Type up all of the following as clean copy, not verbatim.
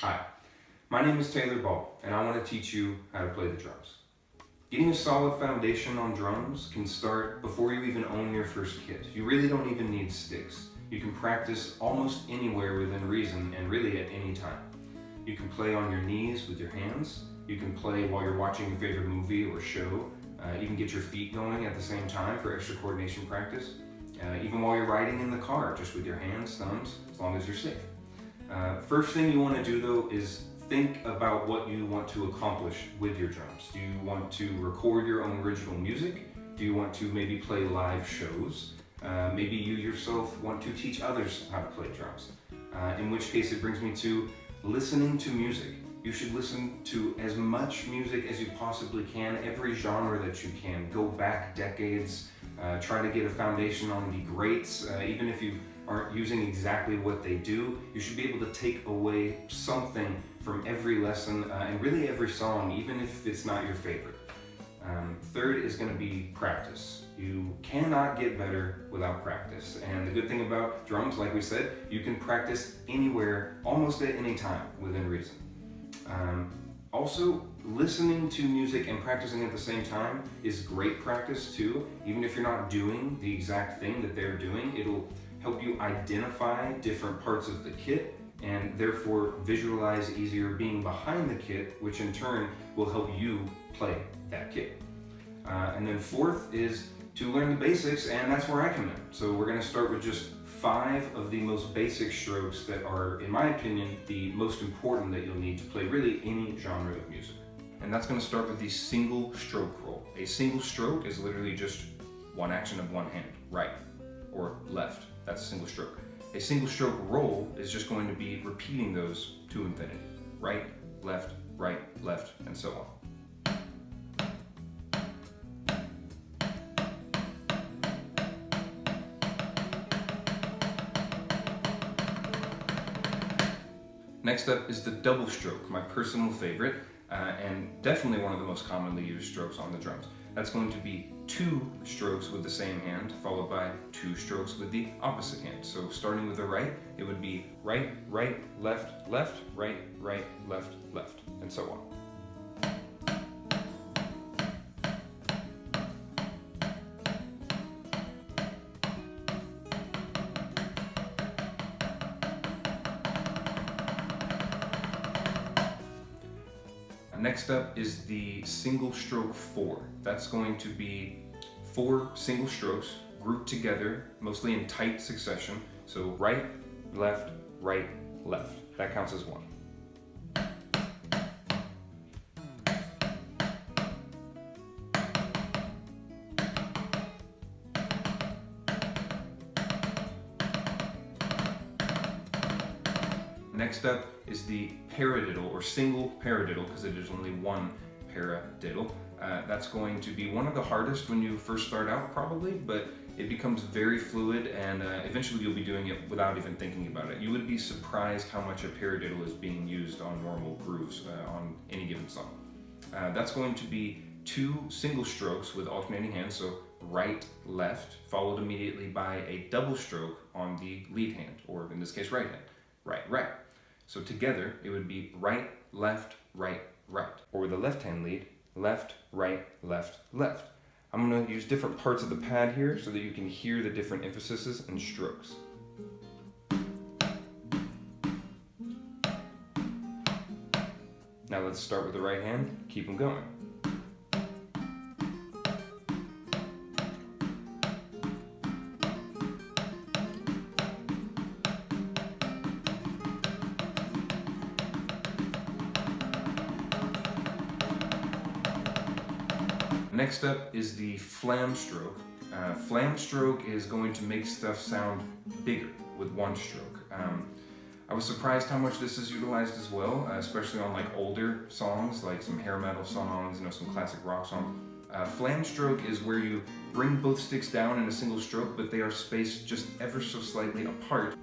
Hi, my name is Taylor Ball, and I want to teach you how to play the drums. Getting a solid foundation on drums can start before you even own your first kit. You really don't even need sticks. You can practice almost anywhere within reason and really at any time. You can play on your knees with your hands. You can play while you're watching your favorite movie or show. You can get your feet going at the same time for extra coordination practice. Even while you're riding in the car, just with your hands, thumbs, as long as you're safe. First thing you want to do though is think about what you want to accomplish with your drums. Do you want to record your own original music? Do you want to maybe play live shows? Maybe you yourself want to teach others how to play drums. In which case it brings me to listening to music. You should listen to as much music as you possibly can, every genre that you can. Go back decades, try to get a foundation on the greats, even if you aren't using exactly what they do. You should be able to take away something from every lesson and really every song, even if it's not your favorite. Third is going to be practice. You cannot get better without practice. And the good thing about drums, like we said, you can practice anywhere, almost at any time, within reason. Also, listening to music and practicing at the same time is great practice too. Even if you're not doing the exact thing that they're doing, it'll help you identify different parts of the kit and therefore visualize easier being behind the kit, which in turn will help you play that kit. And then fourth is to learn the basics, and that's where I come in. So we're going to start with just 5 of the most basic strokes that are, in my opinion, the most important that you'll need to play really any genre of music. And that's going to start with the single stroke roll. A single stroke is literally just one action of one hand, right or left. That's a single stroke. A single stroke roll is just going to be repeating those to infinity. Right, left, and so on. Next up is the double stroke, my personal favorite, and definitely one of the most commonly used strokes on the drums. That's going to be 2 strokes with the same hand, followed by 2 strokes with the opposite hand. So starting with the right, it would be right, left, right, left, and so on. Next up is the single stroke 4. That's going to be 4 single strokes grouped together, mostly in tight succession. So right, left. That counts as 1. Next up is the paradiddle, or single paradiddle, because it is only one paradiddle. That's going to be one of the hardest when you first start out, probably, but it becomes very fluid, and eventually you'll be doing it without even thinking about it. You would be surprised how much a paradiddle is being used on normal grooves on any given song. That's going to be 2 single strokes with alternating hands, so right, left, followed immediately by a double stroke on the lead hand, or in this case, right hand. Right. So together, it would be right. Or with the left hand lead, left. I'm going to use different parts of the pad here so that you can hear the different emphases and strokes. Now let's start with the right hand, keep them going. Next up is the flam stroke. Flam stroke is going to make stuff sound bigger with 1 stroke. I was surprised how much this is utilized as well, especially on like older songs, like some hair metal songs, some classic rock songs. Flam stroke is where you bring both sticks down in a single stroke, but they are spaced just ever so slightly apart.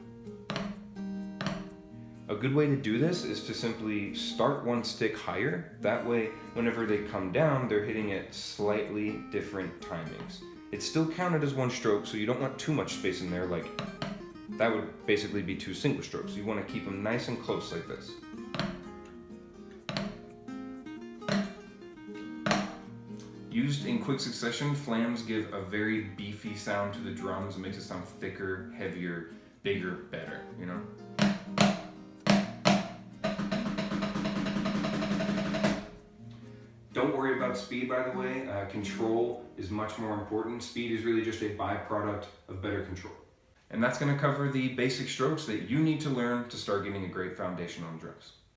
A good way to do this is to simply start one stick higher. That way, whenever they come down, they're hitting at slightly different timings. It's still counted as 1 stroke, so you don't want too much space in there, like that would basically be 2 single strokes. You want to keep them nice and close like this. Used in quick succession, flams give a very beefy sound to the drums. It makes it sound thicker, heavier, bigger, better, you know? Don't worry about speed, by the way. Control is much more important. Speed is really just a byproduct of better control. And that's going to cover the basic strokes that you need to learn to start getting a great foundation on drums.